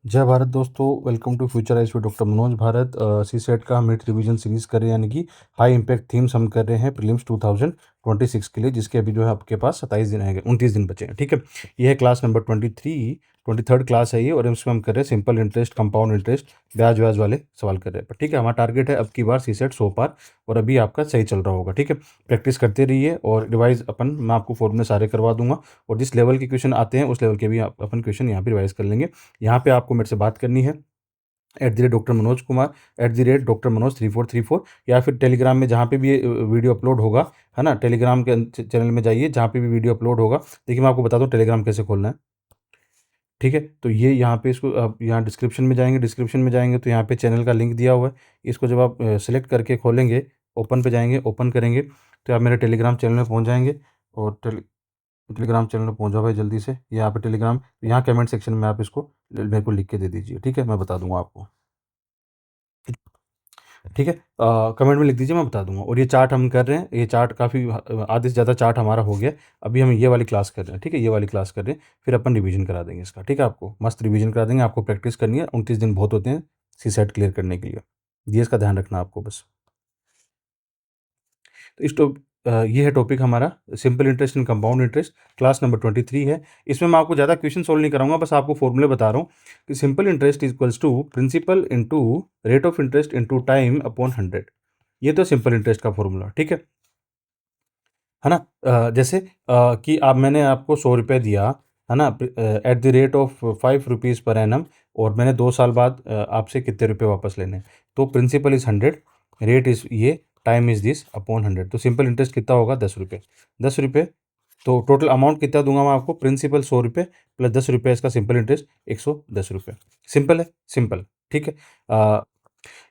जय भारत दोस्तों, welcome to futurize with doctor Manoj Bharat. सी सेट का हम नीट रिवीजन सीरीज़ कर रहे हैं, यानी कि हाई इम्पैक्ट थीम्स हम कर रहे हैं प्रीलिम्स 2026 के लिए, जिसके अभी जो है आपके पास 27 दिन है, 29 दिन बचे हैं। ठीक है, ये है क्लास नंबर 23rd क्लास है ये, और इसमें हम कर रहे हैं सिंपल इंटरेस्ट, कंपाउंड इंटरेस्ट, ब्याज व्याज वाले सवाल कर रहे हैं। ठीक है, हमारा टारगेट है अब की बार सी सेट 100 पार, और अभी आपका सही चल रहा होगा। ठीक है, प्रैक्टिस करते रहिए, और रिवाइज मैं आपको फॉर्मूले सारे करवा दूंगा, और जिस लेवल के क्वेश्चन आते हैं उस लेवल के भी अपन क्वेश्चन यहाँ पे रिवाइज कर लेंगे। यहाँ पे आपको मेरे से बात करनी है @डॉक्टर मनोज कुमार, @डॉक्टर मनोज 3434, या फिर टेलीग्राम में जहाँ पे भी ये वीडियो अपलोड होगा, है ना, टेलीग्राम के चैनल में जाइए, जहाँ पे भी वीडियो अपलोड होगा। देखिए, मैं आपको बता दूँ टेलीग्राम कैसे खोलना है। ठीक है, तो ये यहाँ पे इसको आप यहाँ डिस्क्रिप्शन में जाएंगे तो यहाँ पे चैनल का लिंक दिया हुआ है। इसको जब आप सेलेक्ट करके खोलेंगे, ओपन पे जाएंगे, ओपन करेंगे तो आप मेरे टेलीग्राम चैनल में पहुँच जाएंगे। और टेलीग्राम चैनल में पहुँच जाओ भाई जल्दी से। यहाँ पे टेलीग्राम, यहाँ कमेंट सेक्शन में आप इसको मेरे को लिख के दे दीजिए। ठीक है, मैं बता दूंगा आपको। ठीक है, कमेंट में लिख दीजिए, मैं बता दूंगा। और ये चार्ट हम कर रहे हैं, ये चार्ट काफ़ी आधे से ज़्यादा चार्ट हमारा हो गया। अभी हम ये वाली क्लास कर रहे हैं। ठीक है, ये वाली क्लास कर रहे हैं, फिर अपन रिवीजन करा देंगे इसका। ठीक है, आपको मस्त रिवीजन करा देंगे। आपको प्रैक्टिस करनी है, 29 दिन बहुत होते हैं सी सेट क्लियर करने के लिए। ये इसका ध्यान रखना आपको बस। तो ये है टॉपिक हमारा, simple interest and compound interest, class number 23 है। इसमें मैं आपको ज़्यादा क्वेश्चन सोल्व नहीं कराऊंगा, बस आपको फॉर्मूले बता रहा हूँ कि simple interest equals to principal into rate of interest into time upon 100। ये तो सिंपल इंटरेस्ट का फॉर्मूला। ठीक है ना। जैसे कि आप मैंने आपको 100 रुपये दिया, है ना, @ऑफ 5 रुपीज़ पर एनम, और मैंने 2 साल बाद आपसे कितने रुपये वापस लेने हैं। तो प्रिंसिपल इज़ 100, रेट इज़ ये, टाइम इज़ दिस अपॉन 100। तो सिंपल इंटरेस्ट कितना होगा? 10 रुपये। 10 रुपये, तो टोटल अमाउंट कितना दूंगा मैं आपको? प्रिंसिपल 100 रुपये प्लस 10 रुपये इसका सिंपल इंटरेस्ट 110 रुपये। सिंपल है, सिंपल। ठीक है,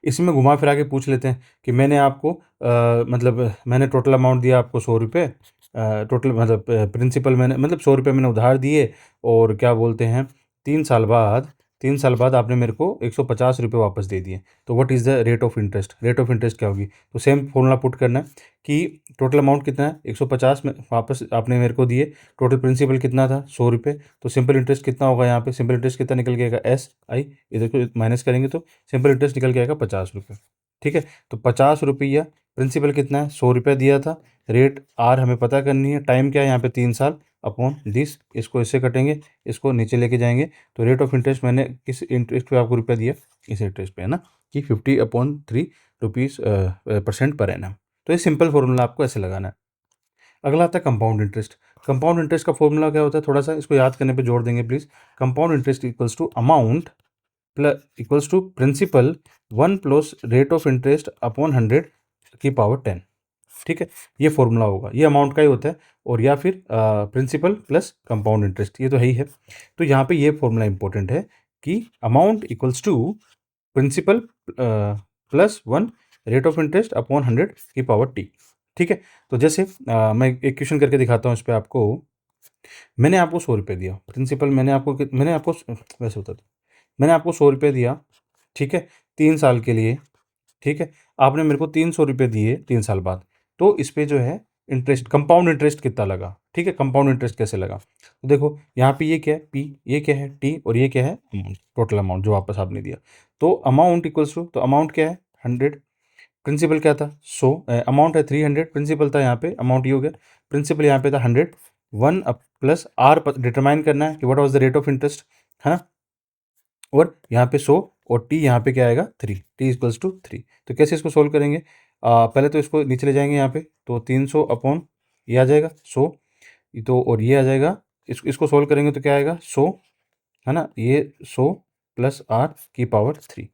इसी में घुमा फिरा के पूछ लेते हैं कि मैंने आपको मतलब मैंने टोटल अमाउंट दिया आपको 100 रुपये, टोटल मतलब प्रिंसिपल मैंने मतलब 100 रुपये मैंने उधार दिए, और क्या बोलते हैं, 3 साल बाद आपने मेरे को 150 रुपये वापस दे दिए। तो what is the rate of interest? Rate of interest क्या होगी? तो सेम फॉर्मूला पुट करना है कि टोटल अमाउंट कितना है, 150 में वापस आपने मेरे को दिए, टोटल प्रिंसिपल कितना था? 100 रुपये। तो सिंपल इंटरेस्ट कितना होगा? यहाँ पे सिंपल इंटरेस्ट कितना निकल के आएगा? SI, इधर को माइनस करेंगे तो सिंपल इंटरेस्ट निकल के आएगा 50 रुपये। ठीक है, तो 50 रुपया, प्रिंसिपल कितना है? 100 रुपया दिया था, रेट R हमें पता करनी है, टाइम क्या है यहाँ पे? 3 साल, अपॉन दिस, इसको इससे कटेंगे, इसको नीचे लेके जाएंगे। तो रेट ऑफ इंटरेस्ट मैंने किस इंटरेस्ट पे आपको रुपया दिया? इस इंटरेस्ट पे, है ना, कि 50/3 रुपीज़ % पर एनम। तो ये सिंपल फॉर्मूला आपको ऐसे लगाना है। अगला आता है कंपाउंड इंटरेस्ट। कंपाउंड इंटरेस्ट का फॉर्मूला क्या होता है? थोड़ा सा इसको याद करने पे जोर देंगे please. Compound interest equals to amount plus equals to principal 1 plus rate of interest upon 100 की पावर 10। ठीक है, ये फॉर्मूला होगा, ये अमाउंट का ही होता है, और या फिर प्रिंसिपल प्लस कंपाउंड इंटरेस्ट, ये तो है ही है। तो यहाँ पे ये फॉर्मूला इंपॉर्टेंट है कि amount equals to principal +1 rate of interest upon 100 की पावर t। ठीक है, तो जैसे मैं एक क्वेश्चन करके दिखाता हूँ इस पर आपको। मैंने आपको 100 रुपये दिया, प्रिंसिपल मैंने आपको वैसे होता था, मैंने आपको 100 रुपये दिया। ठीक है, 3 साल के लिए। ठीक है, आपने मेरे को 300 रुपये दिए 3 साल बाद। तो इस पे जो है इंटरेस्ट, कंपाउंड इंटरेस्ट कितना लगा? ठीक है, कंपाउंड इंटरेस्ट कैसे लगा? तो देखो यहाँ पे ये क्या है? P, ये क्या है? T, और ये क्या है? अमाउंट, टोटल अमाउंट जो वापस आपने दिया। तो अमाउंट इक्वल्स टू, तो अमाउंट क्या है? 100, प्रिंसिपल क्या था? 100, अमाउंट है 300, प्रिंसिपल था यहाँ पे, अमाउंट ये हो गया, प्रिंसिपल यहाँ पे था 100, 1 प्लस R डिटरमाइन करना है कि what was the rate of interest, है ना, और यहाँ पे 100, और टी यहाँ पे क्या आएगा? 3, टी इक्वल्स टू 3। तो कैसे इसको सोल्व करेंगे? पहले तो इसको नीचे ले जाएंगे यहाँ पे, तो 300 अपॉन ये आ जाएगा 100, तो और ये आ जाएगा, इसको सोल्व करेंगे तो क्या आएगा? 100, है ना, ये 100 प्लस R की पावर 3।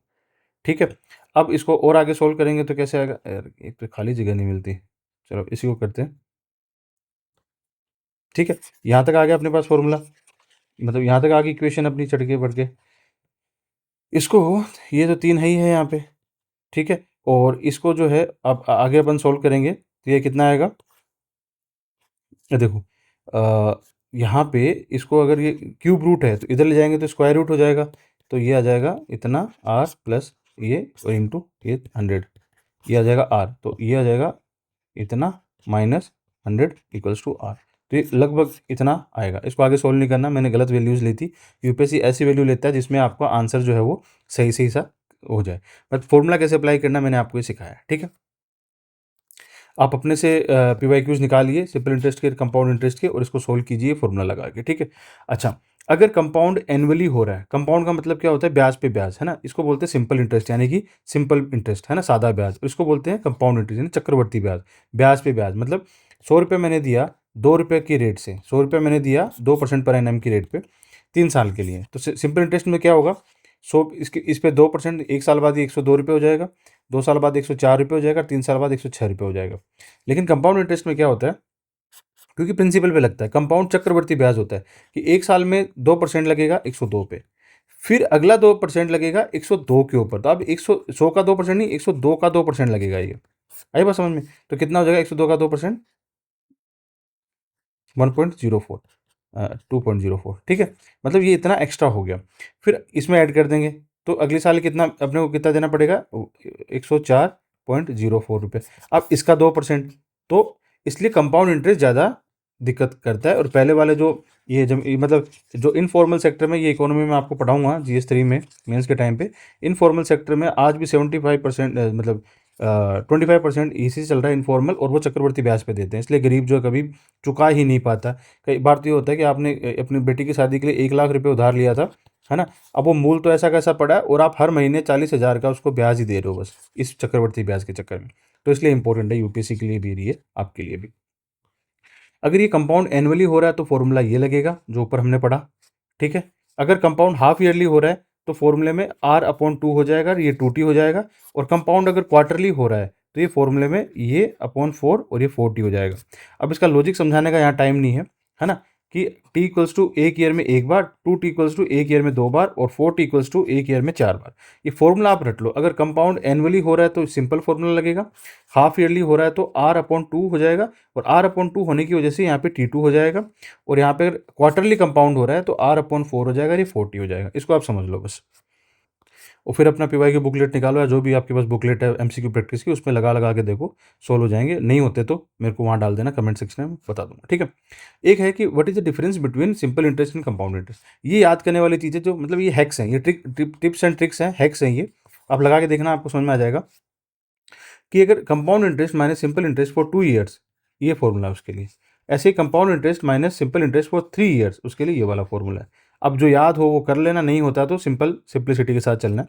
ठीक है, अब इसको और आगे सोल्व करेंगे तो कैसे आएगा? यार एक तो खाली जगह नहीं मिलती, चलो इसी को करते हैं। ठीक है, यहाँ तक आ गया अपने पास फॉर्मूला, मतलब यहाँ तक आ गई इक्वेशन अपनी चढ़ के बढ़ के। इसको, ये तो 3 है ही है यहाँ पे। ठीक है, और इसको जो है अब आगे अपन सोल्व करेंगे तो ये कितना आएगा? ये देखो, यहाँ पे इसको अगर ये क्यूब रूट है तो इधर ले जाएंगे तो स्क्वायर रूट हो जाएगा। तो ये आ जाएगा इतना R प्लस ये और इंटू ये 100, ये आ जाएगा R, तो ये आ जाएगा इतना माइनस 100 इक्वल्स टू R। तो ये लगभग इतना आएगा। इसको आगे सोल्व नहीं करना, मैंने गलत वैल्यूज़ ली थी। यूपीएससी ऐसी वैल्यू लेता है जिसमें आपका आंसर जो है वो सही सही सा हो जाए। बट फॉर्मूला कैसे अप्लाई करना मैंने आपको ये सिखाया, ठीक है। आप अपने से पीवाईक्यूज निकालिए सिंपल इंटरेस्ट के, कंपाउंड इंटरेस्ट के, और इसको सोल्व कीजिए फॉर्मूला लगा के, ठीक है। अच्छा, अगर कंपाउंड एनुअली हो रहा है, कंपाउंड का मतलब क्या होता है, ब्याज पे ब्याज, है ना, इसको बोलते हैं सिंपल इंटरेस्ट, यानी कि सिंपल इंटरेस्ट, है ना, सादा ब्याज। इसको बोलते हैं कंपाउंड इंटरेस्ट यानी चक्रवर्ती ब्याज। ब्याज पे ब्याज मतलब 100 रुपये मैंने दिया 2 रुपये की रेट से, 100 रुपये मैंने दिया 2% पर एनएम की रेट पे 3 साल के लिए, तो सिंपल इंटरेस्ट में क्या होगा, 100 इस पे 2%, 1 साल बाद ये 102 रुपये हो जाएगा, 2 साल बाद 104 रुपये हो जाएगा, 3 साल बाद 106 रुपये हो जाएगा। लेकिन कंपाउंड इंटरेस्ट में क्या होता है, क्योंकि प्रिंसिपल पे लगता है, कंपाउंड चक्रवर्ती ब्याज होता है कि 1 साल में 2% लगेगा 102 पे, फिर अगला 2% लगेगा 102 के ऊपर, तो अब 100 का 2% नहीं, 102 का 2% लगेगा ये। आई बात समझ में? तो कितना हो जाएगा 102 का 2%? 1.04, 2.04, ठीक है। मतलब ये इतना एक्स्ट्रा हो गया, फिर इसमें ऐड कर देंगे, तो अगले साल कितना अपने को कितना देना पड़ेगा, 104.04 रुपये। अब इसका 2%, तो इसलिए कंपाउंड इंटरेस्ट ज़्यादा दिक्कत करता है। और पहले वाले जो ये जब मतलब जो इनफॉर्मल सेक्टर में, ये इकोनॉमी में आपको पढ़ाऊंगा GS3 में मेंस के टाइम पे, इनफॉर्मल सेक्टर में आज भी 75% मतलब 25% इसी से चल रहा है इनफॉर्मल, और वो चक्रवर्ती ब्याज पे देते हैं, इसलिए गरीब जो है कभी चुका ही नहीं पाता। कई बार तो ये होता है कि आपने अपनी बेटी की शादी के लिए 1 लाख रुपए उधार लिया था, है ना, अब वो मूल तो ऐसा कैसा पड़ा है, और आप हर महीने 40,000 का उसको ब्याज ही दे रहे हो बस इस चक्रवर्ती ब्याज के चक्कर में। तो इसलिए इंपॉर्टेंट है, यूपीएससी के लिए भी ये, आपके लिए भी। अगर ये कंपाउंड एनुअली हो रहा है तो फॉर्मूला ये लगेगा जो ऊपर हमने पढ़ा, ठीक है। अगर कंपाउंड हाफ ईयरली हो रहा है तो फॉर्मूले में R/2 हो जाएगा, ये 2T हो जाएगा। और कंपाउंड अगर क्वार्टरली हो रहा है तो ये फॉर्मूले में ये अपॉन 4 और ये 4T हो जाएगा। अब इसका लॉजिक समझाने का यहाँ टाइम नहीं है ना, कि T इक्वल्स टू एक ईयर में एक बार, 2T इक्वल्स टू एक ईयर में 2 बार, और 4T इक्वल्स टू एक ईयर में 4 बार। ये फॉर्मूला आप रट लो। अगर कंपाउंड एनुअली हो रहा है तो सिंपल फॉर्मूला लगेगा, हाफ ईयरली हो रहा है तो R/2 हो जाएगा, और R/2 होने की वजह से यहाँ पे T2 हो जाएगा, और यहाँ पे अगर क्वार्टरली कंपाउंड हो रहा है तो R/4 हो जाएगा, ये 40 हो जाएगा। इसको आप समझ लो बस। और फिर अपना पीवाई की बुकलेट निकालो, या जो भी आपके पास बुकलेट है MCQ प्रैक्टिस की, उसमें लगा लगा के देखो, सोल्व हो जाएंगे। नहीं होते तो मेरे को वहाँ डाल देना कमेंट सेक्शन में, बता दूंगा, ठीक है। एक है कि what is the difference between simple interest and compound interest. ये याद करने वाली चीज़ें जो मतलब ये हैक्स हैं, ये टिप्स एंड ट्रिक्स हैं, हैक्स हैं, ये आप लगा के देखना, आपको समझ में आ जाएगा कि अगर compound interest minus simple interest for 2 years, ये फॉर्मूला है उसके लिए। ऐसे ही compound interest minus simple interest for 3 years, उसके लिए ये वाला फॉर्मूला है। अब जो याद हो वो कर लेना, नहीं होता तो सिंपलिसिटी के साथ चलना है।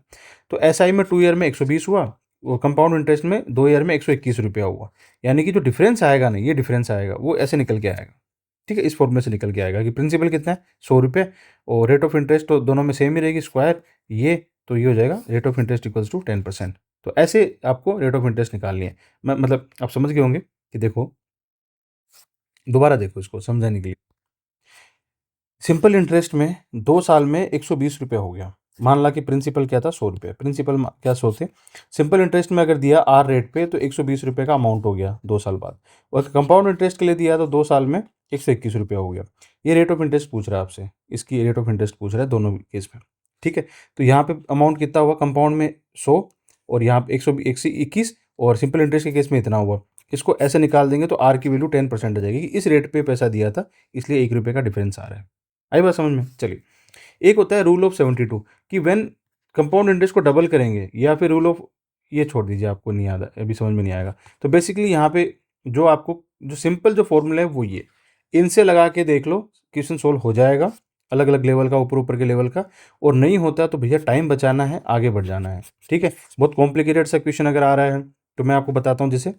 तो SI में 2 ईयर में 120 हुआ, और कंपाउंड इंटरेस्ट में 2 ईयर में 121 रुपया हुआ। यानी कि जो डिफरेंस आएगा ना, ये डिफरेंस आएगा वो ऐसे निकल के आएगा, ठीक है। इस फॉर्मूले से निकल के आएगा कि प्रिंसिपल कितना है 100 रुपये, और रेट ऑफ इंटरेस्ट तो दोनों में सेम ही रहेगी, स्क्वायर ये, तो ये हो जाएगा rate of interest equals to 10%। तो ऐसे आपको रेट ऑफ इंटरेस्ट निकालनी है। मतलब आप समझ गए होंगे कि देखो, दोबारा देखो इसको समझाने के लिए। सिंपल इंटरेस्ट में 2 साल में 120 रुपये हो गया, मान ला कि प्रिंसिपल क्या था 100 रुपये, प्रिंसिपल क्या 100 थे। सिंपल इंटरेस्ट में अगर दिया R रेट पे तो 120 रुपये का अमाउंट हो गया 2 साल बाद, और कंपाउंड इंटरेस्ट के लिए दिया तो 2 साल में 121 रुपये हो गया। ये रेट ऑफ इंटरेस्ट पूछ रहा है आपसे, इसकी रेट ऑफ इंटरेस्ट पूछ रहा है दोनों केस में, ठीक है। तो यहाँ पे अमाउंट कितना हुआ, कंपाउंड में 100, और यहाँ पे 121, और सिंपल इंटरेस्ट के केस में इतना हुआ। इसको ऐसे निकाल देंगे तो R की वैल्यू 10% आ जाएगी, इस रेट पे पैसा दिया था इसलिए 1 रुपये का डिफरेंस आ रहा है। आई बात समझ में? चलिए, एक होता है रूल ऑफ 72 कि व्हेन कंपाउंड इंटरेस्ट को डबल करेंगे, या फिर रूल ऑफ, ये छोड़ दीजिए, आपको नहीं याद, अभी समझ में नहीं आएगा। तो बेसिकली यहाँ पे जो आपको जो सिंपल जो फॉर्मूला है वो ये, इनसे लगा के देख लो, क्वेश्चन सोल्व हो जाएगा, अलग अलग लेवल का, ऊपर ऊपर के लेवल का। और नहीं होता तो भैया टाइम बचाना है, आगे बढ़ जाना है, ठीक है। बहुत कॉम्प्लिकेटेड सा क्वेश्चन अगर आ रहा है तो मैं आपको बताता हूँ, जैसे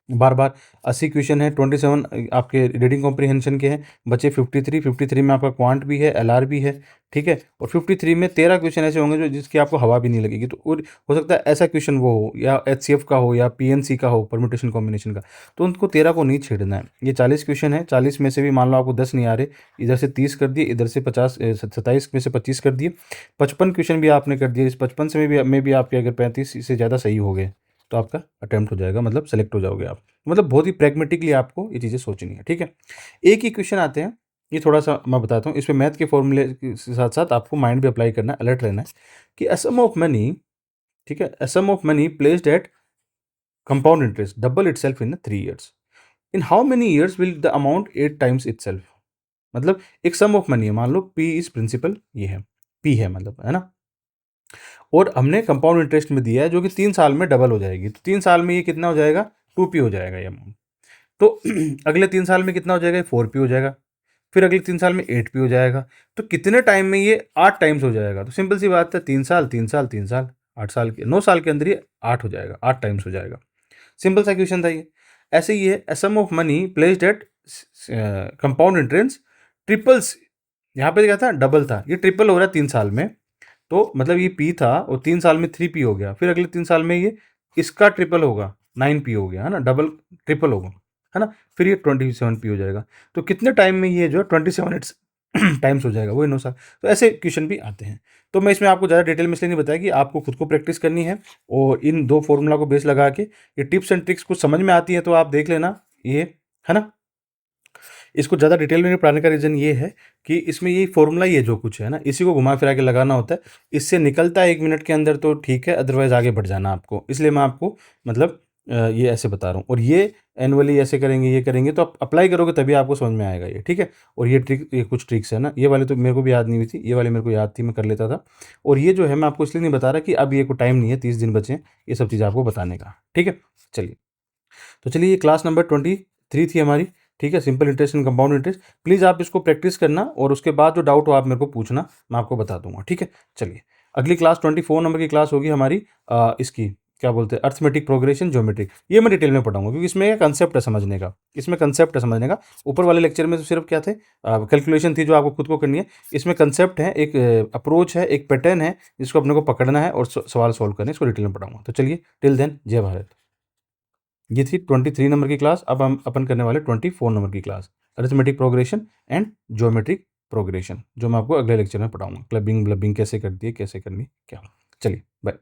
बार बार 80 क्वेश्चन है, 27 आपके रीडिंग कॉम्प्रिहेंशन के हैं, बचे 53 में आपका क्वांट भी है, LR भी है, ठीक है। और 53 में 13 क्वेश्चन ऐसे होंगे जो जिसकी आपको हवा भी नहीं लगेगी, तो और हो सकता है ऐसा क्वेश्चन वो हो, या HCF का हो, या PNC का हो, परम्यूटेशन कॉम्बिनेशन का, तो उनको 13 को नहीं छेड़ना है। ये 40 क्वेश्चन है, 40 में से भी मान लो आपको 10 नहीं आ रहे, इधर से 30 कर दिए, इधर से 27 में से 25 कर दिए, 55 क्वेश्चन भी आपने कर दिए। इस 55 से में भी आपके अगर 35 से ज़्यादा सही हो गए तो आपका अटेम्प्ट हो जाएगा, मतलब सेलेक्ट हो जाओगे आप। मतलब बहुत ही प्रैग्मेटिकली आपको ये चीज़ें सोचनी है, ठीक है। एक ही क्वेश्चन आते हैं, ये थोड़ा सा मैं बताता हूँ, इसमें मैथ के फॉर्मूले के साथ साथ आपको माइंड भी अप्लाई करना है, अलर्ट रहना है कि अ सम ऑफ मनी, ठीक है, a sum of money placed at compound interest double itself in 3 years. In how many years will the amount 8 times itself. मतलब एक सम ऑफ मनी है, मान लो पी इज प्रिंसिपल, ये है पी है मतलब, है ना, और हमने कंपाउंड इंटरेस्ट में दिया है जो कि 3 साल में डबल हो जाएगी, तो 3 साल में ये कितना हो जाएगा, 2p हो जाएगा ये अमाउंट। तो अगले 3 साल में कितना हो जाएगा, 4p हो जाएगा, फिर अगले 3 साल में 8p हो जाएगा, तो कितने टाइम में ये 8 टाइम्स हो जाएगा। तो सिंपल सी बात है, 3 साल 3 साल 3 साल, 8 साल के 9 साल के अंदर ये 8 हो जाएगा, 8 टाइम्स हो जाएगा। सिंपल सा क्वेश्चन था ये। ऐसे ही है, sum of money placed at compound interest triples, यहाँ पे क्या था, डबल था, ये ट्रिपल हो रहा है 3 साल में, तो मतलब ये पी था और 3 साल में 3p हो गया, फिर अगले 3 साल में ये इसका ट्रिपल होगा, 9p हो गया, है ना, डबल ट्रिपल होगा, है ना, फिर ये 27p हो जाएगा। तो कितने टाइम में ये जो है 27 टाइम्स हो जाएगा, वही 9 साल। तो ऐसे क्वेश्चन भी आते हैं। तो मैं इसमें आपको ज़्यादा डिटेल में इसलिए नहीं बताया कि आपको खुद को प्रैक्टिस करनी है, और इन 2 फॉर्मूला को बेस लगा के ये टिप्स एंड ट्रिक्स कुछ समझ में आती है तो आप देख लेना, ये है ना। इसको ज़्यादा डिटेल में नहीं पढ़ाने का रीज़न ये है कि इसमें ये फॉर्मूला ही है जो कुछ है ना, इसी को घुमा फिरा के लगाना होता है। इससे निकलता है 1 मिनट के अंदर तो ठीक है, अदरवाइज़ आगे बढ़ जाना आपको। इसलिए मैं आपको मतलब ये ऐसे बता रहा हूँ, और ये एनुअली ऐसे करेंगे, ये करेंगे तो आप अप्लाई करोगे तभी आपको समझ में आएगा ये, ठीक है। और ये ट्रिक, ये कुछ ट्रिक्स है ना, ये वाली तो मेरे को भी याद नहीं हुई थी, ये वाली मेरे को याद थी, मैं कर लेता था। और ये जो है मैं आपको इसलिए नहीं बता रहा कि अब ये कोई टाइम नहीं है, 30 दिन बचे हैं ये सब चीज़ आपको बताने का, ठीक है। चलिए, तो चलिए ये क्लास नंबर 23 थी हमारी, ठीक है, simple interest and compound interest. Please आप इसको प्रैक्टिस करना, और उसके बाद जो डाउट हो आप मेरे को पूछना, मैं आपको बता दूंगा, ठीक है। चलिए, अगली क्लास 24 नंबर की क्लास होगी हमारी, इसकी क्या बोलते हैं, अर्थमेटिक प्रोग्रेशन ज्योमेट्रिक। ये मैं डिटेल में पढ़ाऊंगा क्योंकि इसमें कंसेप्ट है समझने का, इसमें कंसेप्ट है समझने का। ऊपर वाले लेक्चर में तो सिर्फ क्या थे, कैलकुलेशन थी जो आपको खुद को करनी है। इसमें कंसेप्ट है, एक अप्रोच है, एक पैटर्न है जिसको अपने को पकड़ना है और सवाल सॉल्व करने, इसको डिटेल में पढ़ाऊंगा। तो चलिए, टिल देन, जय भारत। ये थी 23 नंबर की क्लास। अब हम अपन करने वाले 24 नंबर की class, arithmetic progression and geometric progression, जो मैं आपको अगले लेक्चर में पढ़ाऊंगा। क्लबिंग ब्लबिंग कैसे करती है, कैसे करनी क्या। चलिए, बाय।